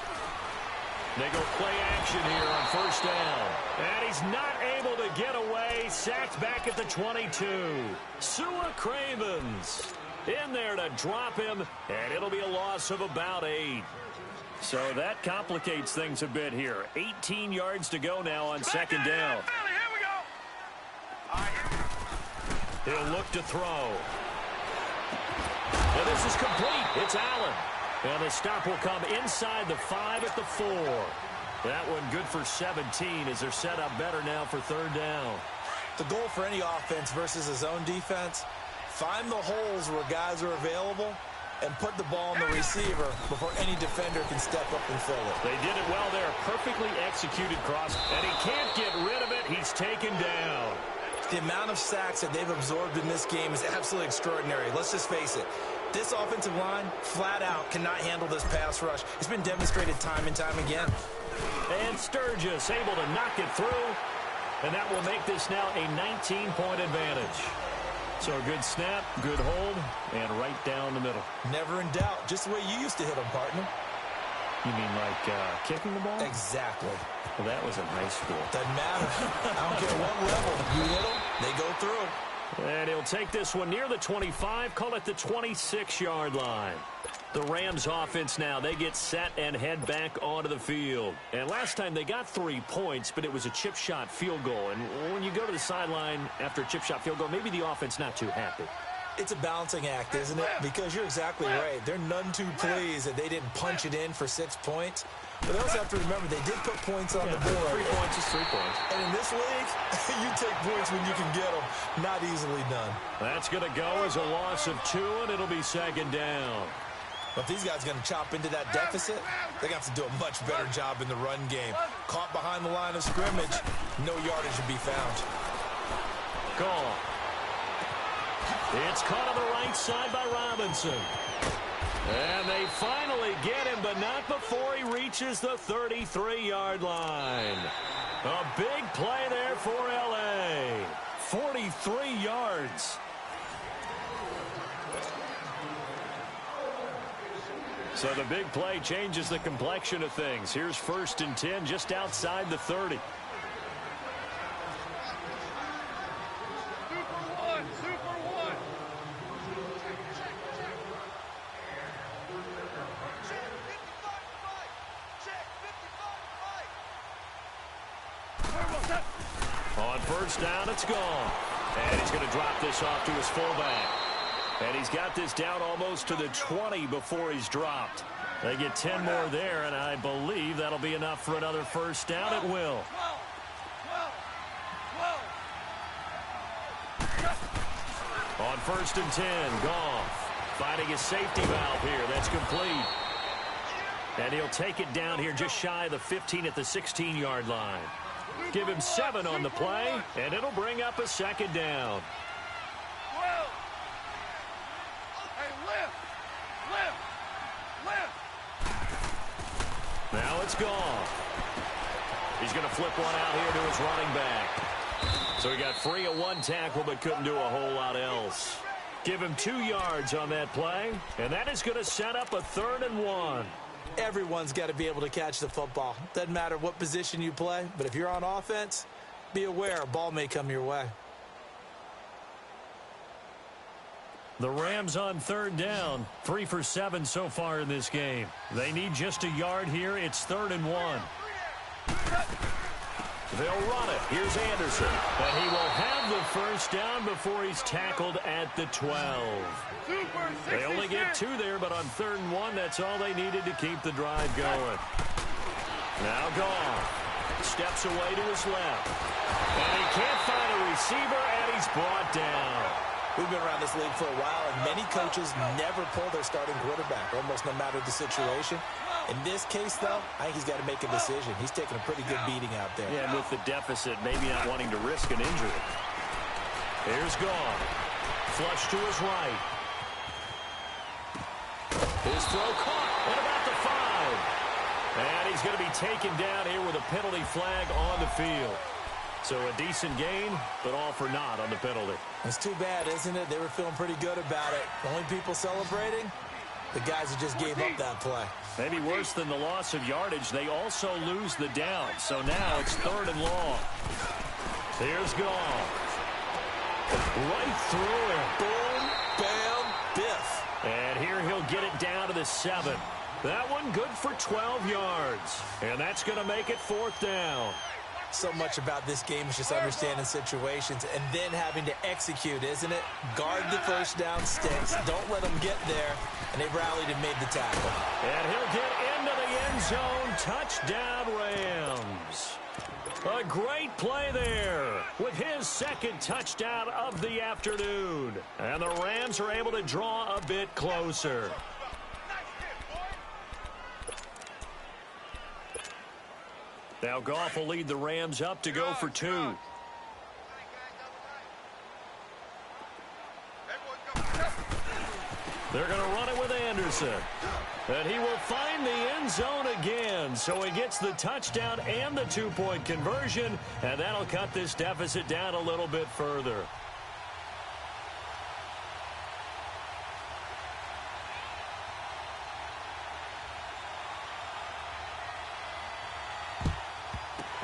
They go play action here on 1st down. And he's not able to get away. Sacked back at the 22. Sua Cravens in there to drop him, and it'll be a loss of about 8. So that complicates things a bit here. 18 yards to go now on 2nd down. He'll look to throw. And this is complete. It's Allen. And the stop will come inside the 5 at the 4. That one good for 17 as they're set up better now for 3rd down. The goal for any offense versus a zone defense, find the holes where guys are available and put the ball in the receiver before any defender can step up and fill it. They did it well there. Perfectly executed cross. And he can't get rid of it. He's taken down. The amount of sacks that they've absorbed in this game is absolutely extraordinary. Let's just face it. This offensive line, flat out, cannot handle this pass rush. It's been demonstrated time and time again. And Sturgis able to knock it through. And that will make this now a 19-point advantage. So a good snap, good hold, and right down the middle. Never in doubt. Just the way you used to hit them, partner. You mean like kicking the ball? Exactly. Well, that was in high school. Doesn't matter. I don't care what level. You hit them, they go through. And he'll take this one near the 25, call it the 26-yard line. The Rams offense now, they get set and head back onto the field. And last time they got 3 points, but it was a chip shot field goal. And when you go to the sideline after a chip shot field goal, maybe the offense not too happy. It's a balancing act, isn't it? Because you're exactly right. They're none too pleased that they didn't punch it in for 6 points. But they also have to remember they did put points on the board. 3 points is 3 points. And in this league, you take points when you can get them. Not easily done. That's going to go as a loss of 2, and it'll be second down. But if these guys are going to chop into that deficit, they're going to have to do a much better job in the run game. Caught behind the line of scrimmage, no yardage to be found. Goal. It's caught on the right side by Robinson. And they finally get him, but not before he reaches the 33-yard line. A big play there for L.A. 43 yards. So the big play changes the complexion of things. Here's 1st and 10 just outside the 30. On 1st down, it's gone. And he's going to drop this off to his fullback. And he's got this down almost to the 20 before he's dropped. They get 10 more there, and I believe that'll be enough for another 1st down. It will. On 1st and 10, Goff finding his safety valve here. That's complete. And he'll take it down here just shy of the 15 at the 16-yard line. Give him 7 on the play, and it'll bring up a 2nd down. Now it's gone. He's going to flip one out here to his running back. So he got free of 1 tackle but couldn't do a whole lot else. Give him 2 yards on that play, and that is going to set up a 3rd and 1. Everyone's got to be able to catch the football. Doesn't matter what position you play, but if you're on offense, be aware a ball may come your way. The Rams on 3rd down, 3 for 7 so far in this game. They need just a yard here. It's 3rd and 1. They'll run it. Here's Anderson. And he will have the 1st down before he's tackled at the 12. They only get 2 there, but on 3rd and 1, that's all they needed to keep the drive going. Now Goff steps away to his left. And he can't find a receiver, and he's brought down. We've been around this league for a while, and many coaches never pull their starting quarterback, almost no matter the situation. In this case, though, I think he's got to make a decision. He's taking a pretty good beating out there. Yeah, and with the deficit, maybe not wanting to risk an injury. Here's Goff. Flush to his right. His throw caught at about the 5. And he's going to be taken down here with a penalty flag on the field. So a decent gain, but all for naught on the penalty. It's too bad, isn't it? They were feeling pretty good about it. The only people celebrating, the guys who just gave up that play. Maybe worse than the loss of yardage, they also lose the down. So now it's 3rd and long. Here's Goff. Right through him. Boom, bam, biff. And here he'll get it down to the 7. That one good for 12 yards. And that's going to make it 4th down. So much about this game is just understanding situations and then having to execute, isn't it? Guard the 1st down sticks. Don't let them get there. And they rallied and made the tackle. And he'll get into the end zone. Touchdown, Rams. A great play there with his 2nd touchdown of the afternoon. And the Rams are able to draw a bit closer. Now Goff will lead the Rams up to go for 2. They're going to run it with Anderson. And he will find the end zone again. So he gets the touchdown and the 2-point conversion. And that'll cut this deficit down a little bit further.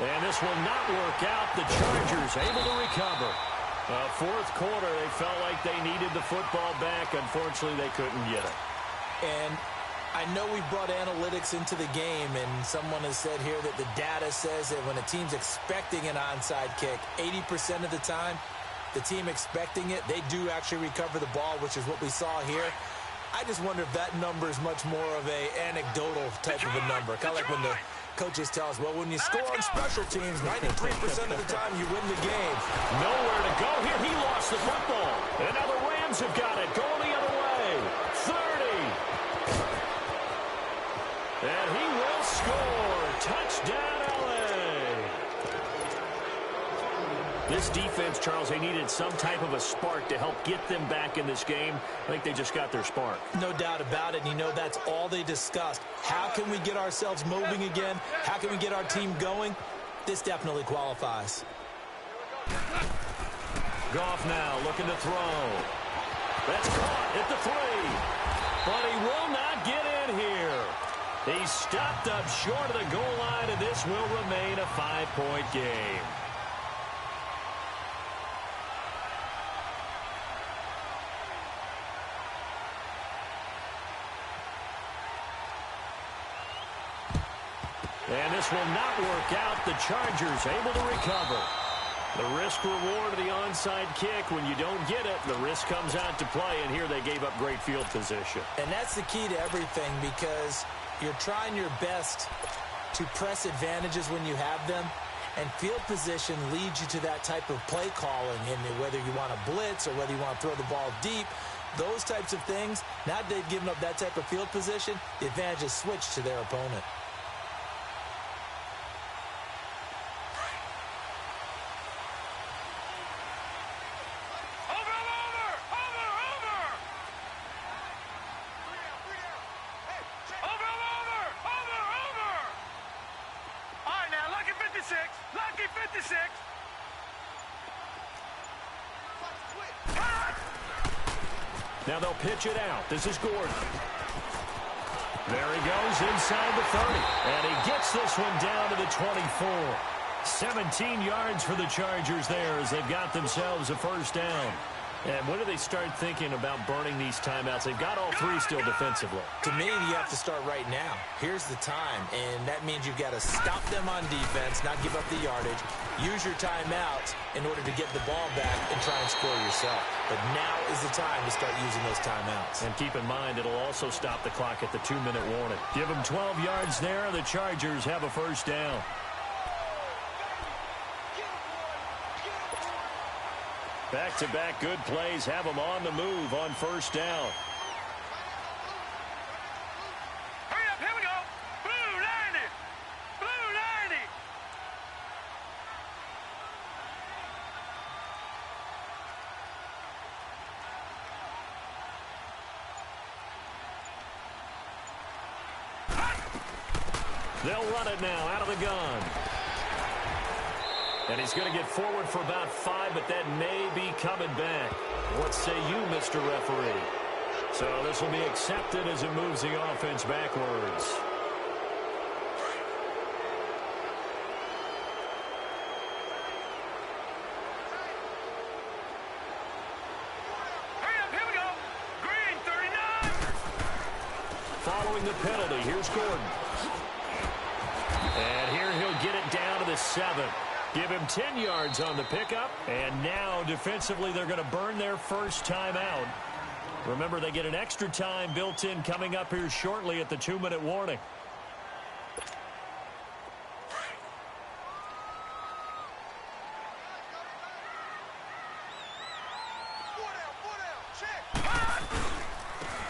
And this will not work out. The Chargers able to recover. Fourth quarter, they felt like they needed the football back. Unfortunately, they couldn't get it. And I know we brought analytics into the game, and someone has said here that the data says that when a team's expecting an onside kick, 80% of the time, the team expecting it, they do actually recover the ball, which is what we saw here. I just wonder if that number is much more of a anecdotal type of a number. Kind of like when the coaches tell us, well, when you score on special teams, 93% of the time you win the game. Nowhere to go here. He lost the football. And now the Rams have got it. Going the other way. 30. And he will score. Touchdown, L.A. This defense, Charles, they needed some type of a spark to help get them back in this game. I think they just got their spark. No doubt about it. And you know, that's all they discussed. How can we get ourselves moving again? How can we get our team going? This definitely qualifies. Goff now looking to throw. That's caught at the 3. But he will not get in here. He stopped up short of the goal line, and this will remain a 5-point game. And this will not work out. The Chargers able to recover. The risk-reward of the onside kick, when you don't get it, the risk comes out to play, and here they gave up great field position. And that's the key to everything, because you're trying your best to press advantages when you have them, and field position leads you to that type of play calling, and whether you want to blitz or whether you want to throw the ball deep, those types of things, now that they've given up that type of field position, the advantage is switched to their opponent. Lucky 56. Now they'll pitch it out. This is Gordon. There he goes inside the 30. And he gets this one down to the 24. 17 yards for the Chargers there as they've got themselves a first down. And when do they start thinking about burning these timeouts? They've got all 3 still defensively. To me, you have to start right now. Here's the time, and that means you've got to stop them on defense, not give up the yardage, use your timeouts in order to get the ball back and try and score yourself. But now is the time to start using those timeouts. And keep in mind, it'll also stop the clock at the 2-minute warning. Give them 12 yards there. The Chargers have a first down. Back-to-back good plays have them on the move on first down. Hurry up, here we go. Blue 90. Blue 90. They'll run it now out of the gun. And he's going to get forward for about 5, but that may be coming back. What say you, Mr. Referee? So this will be accepted as it moves the offense backwards. Hurry up, here we go. Green 39. Following the penalty, here's Gordon. And here he'll get it down to the 7. Give him 10 yards on the pickup. And now, defensively, they're going to burn their first time out. Remember, they get an extra time built in coming up here shortly at the 2-minute warning.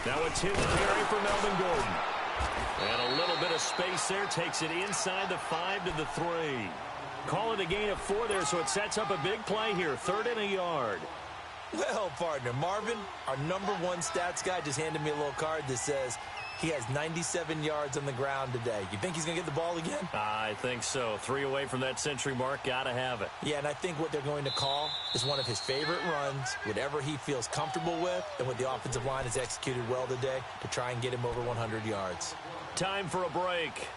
Now it's his carry for Melvin Gordon. And a little bit of space there takes it inside the 5 to the 3. Call it a gain of 4 there, so it sets up a big play here. 3rd and a yard. Well, partner, Marvin, our #1 stats guy, just handed me a little card that says he has 97 yards on the ground today. You think he's going to get the ball again? I think so. 3 away from that century mark. Got to have it. Yeah, and I think what they're going to call is one of his favorite runs, whatever he feels comfortable with, and what the offensive line has executed well today to try and get him over 100 yards. Time for a break.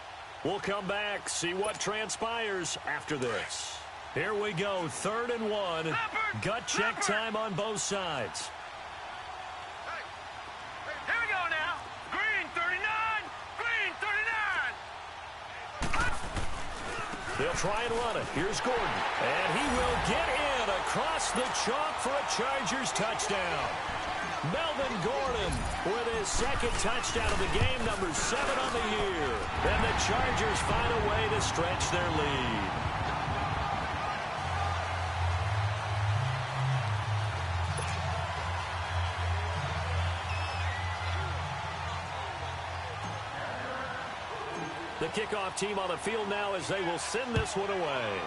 We'll come back, see what transpires after this. Here we go, 3rd and 1. Gut check time on both sides. Here we go now. Green 39. Green 39. They'll try and run it. Here's Gordon. And he will get in across the chalk for a Chargers touchdown. Melvin Gordon with his 2nd touchdown of the game, number 7 on the year. And the Chargers find a way to stretch their lead. The kickoff team on the field now as they will send this one away.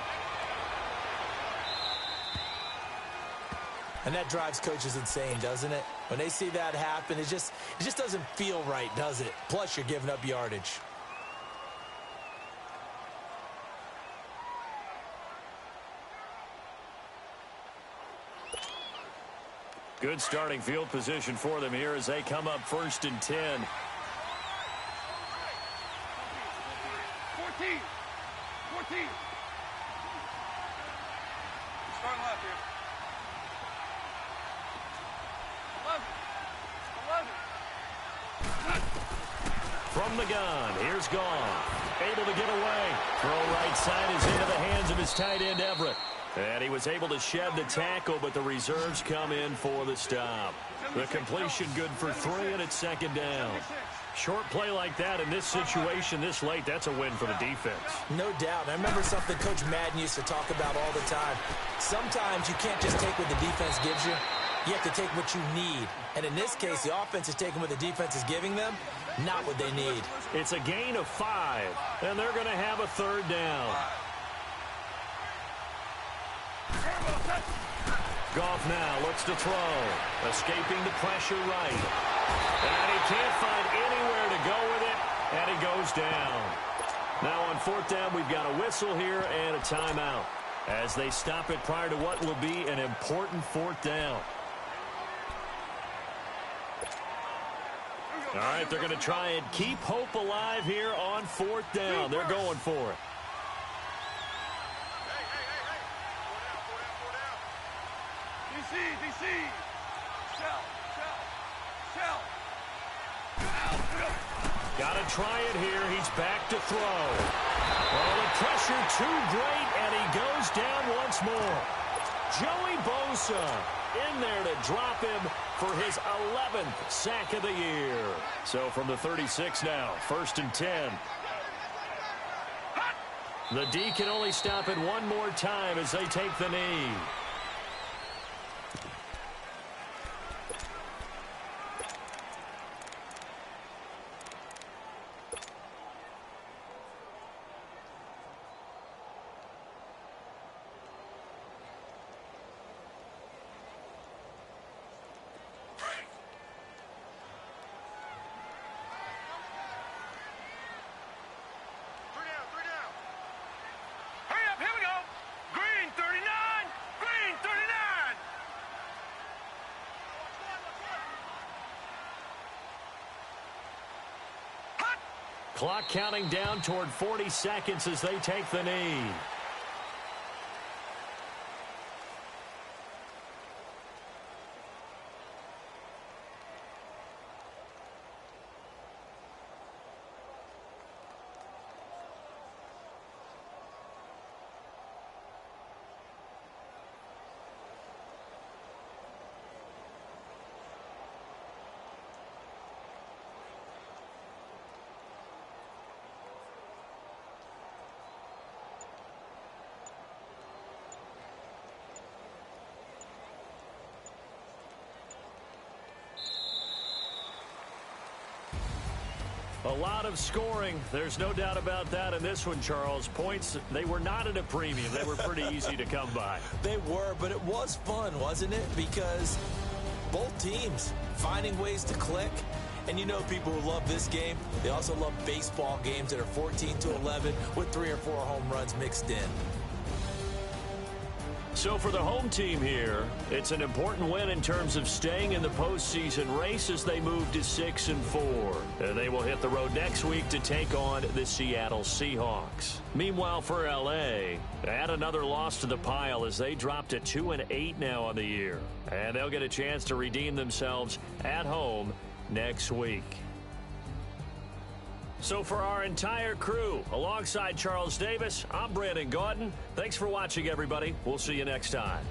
And that drives coaches insane, doesn't it? When they see that happen, it just doesn't feel right, does it? Plus, you're giving up yardage. Good starting field position for them here as they come up 1st and 10. 14. Starting left here. 11. From the gun, here's Gone. Able to get away. Throw right side is into the hands of his tight end, Everett. And he was able to shed the tackle, but the reserves come in for the stop. The completion good for 3, and it's 2nd down. Short play like that in this situation this late, that's a win for the defense. No doubt. I remember something Coach Madden used to talk about all the time. Sometimes you can't just take what the defense gives you. You have to take what you need. And in this case, the offense is taking what the defense is giving them, not what they need. It's a gain of 5, and they're going to have a 3rd down. Goff now looks to throw. Escaping the pressure right. And he can't find anywhere to go with it, and he goes down. Now on 4th down, we've got a whistle here and a timeout as they stop it prior to what will be an important 4th down. All right, they're going to try and keep hope alive here on 4th down. They're going for it. DC. Shell. Got to try it here. He's back to throw. Oh, the pressure too great, and he goes down once more. Joey Bosa in there to drop him for his 11th sack of the year. So from the 36 now, 1st and 10. The D can only stop it one more time as they take the knee. Clock counting down toward 40 seconds as they take the knee. A lot of scoring. There's no doubt about that in this one, Charles. Points, they were not at a premium. They were pretty easy to come by. They were, but it was fun, wasn't it? Because both teams finding ways to click. And you know people who love this game, they also love baseball games that are 14-11 with 3 or 4 home runs mixed in. So for the home team here, it's an important win in terms of staying in the postseason race as they move to 6-4. And they will hit the road next week to take on the Seattle Seahawks. Meanwhile, for L.A., add another loss to the pile as they drop to 2-8 now on the year. And they'll get a chance to redeem themselves at home next week. So for our entire crew, alongside Charles Davis, I'm Brandon Gaudin. Thanks for watching, everybody. We'll see you next time.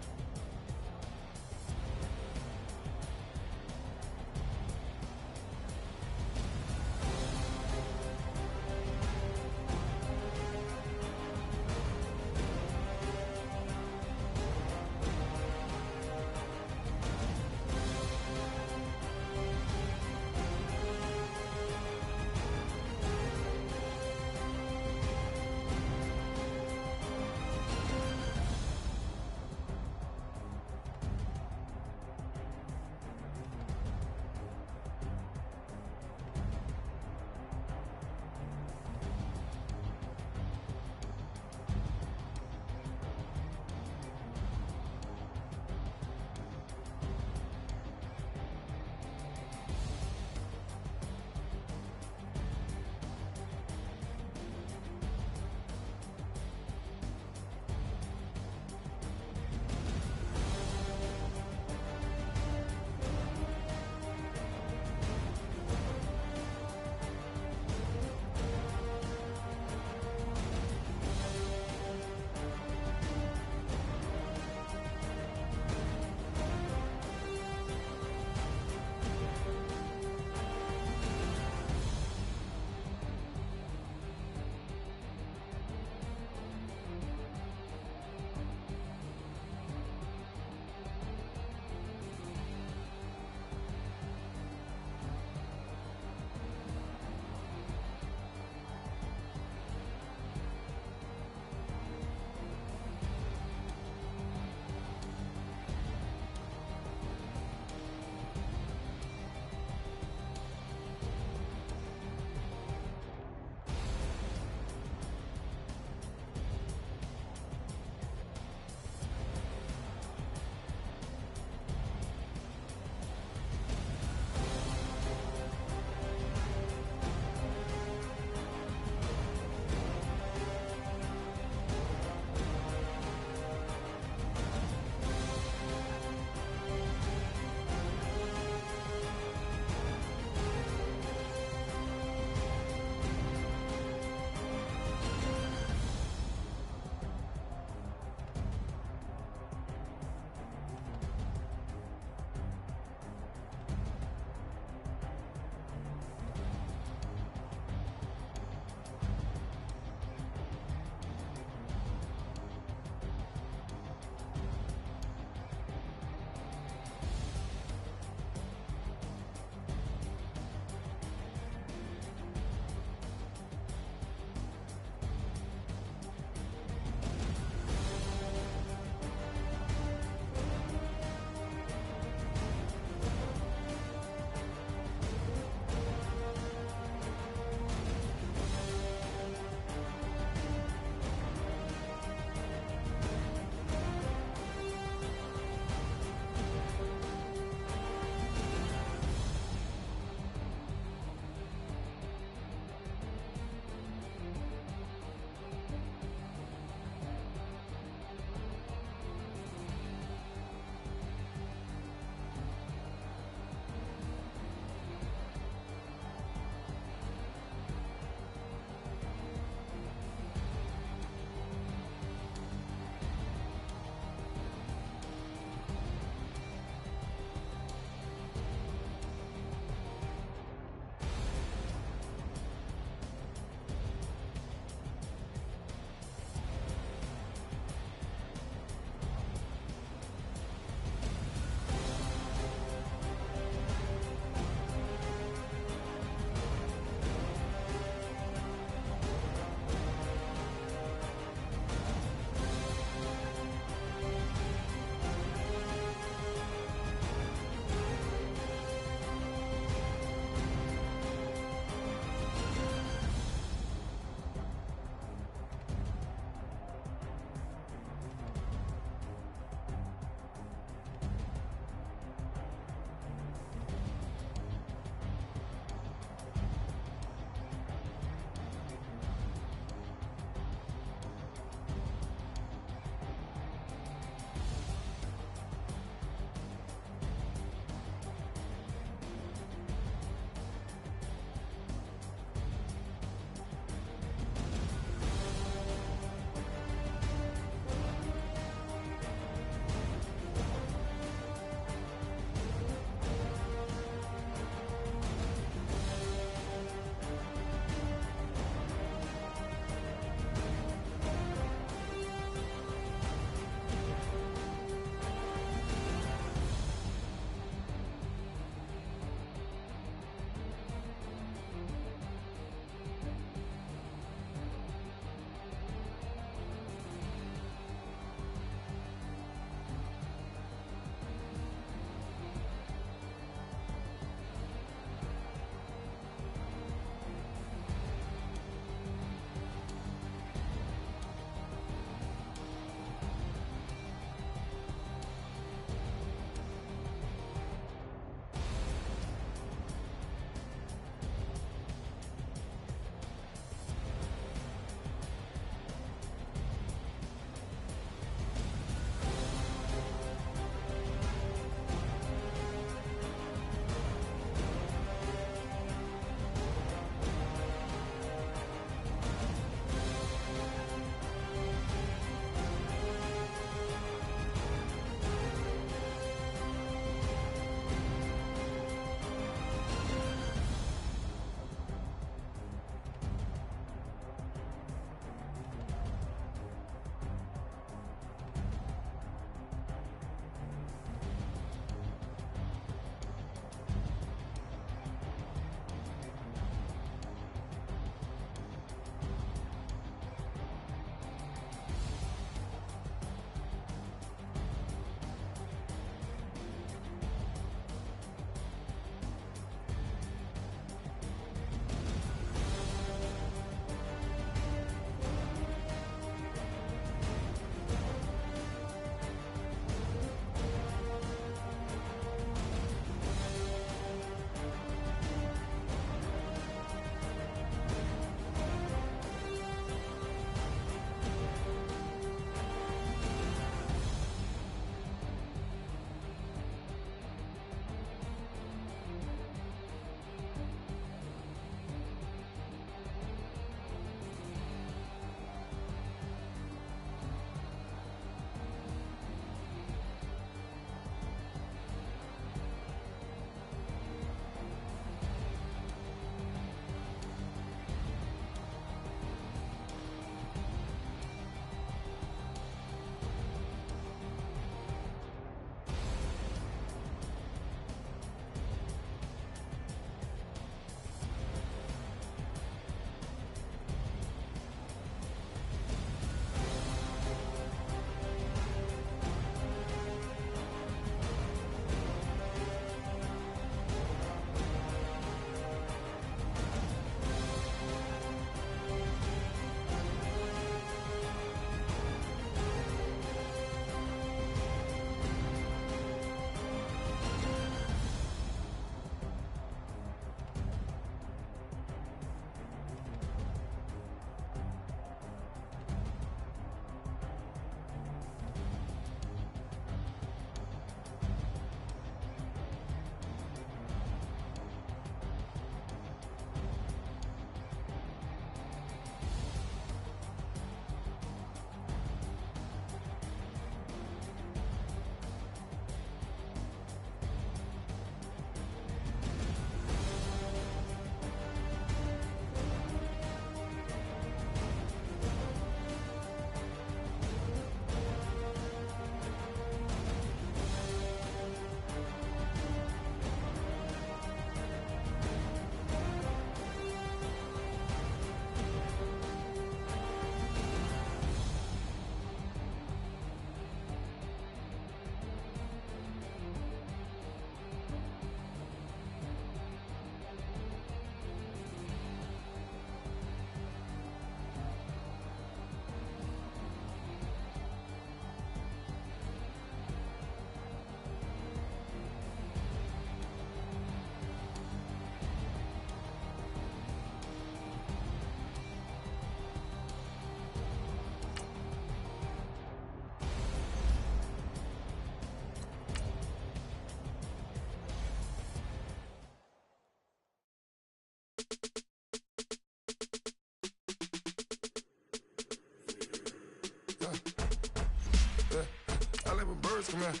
man.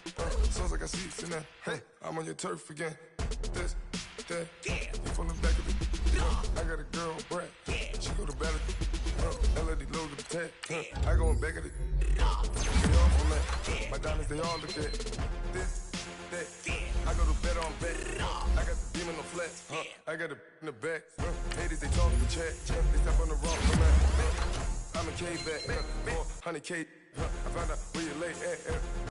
Sounds like I see it now. Hey, I'm on your turf again. This, that, you from the back of it. I got a girl, Brad. She go to battle. LAD load the tag. I go in back of it. They all from that. My diamonds, they all look at this, that. I go to bed on bed. I got the demon on flats. I got it in the back. Ladies, they talk in the chat. They step on the wrong man. I'm a K-back. 400K. I found out where you lay at.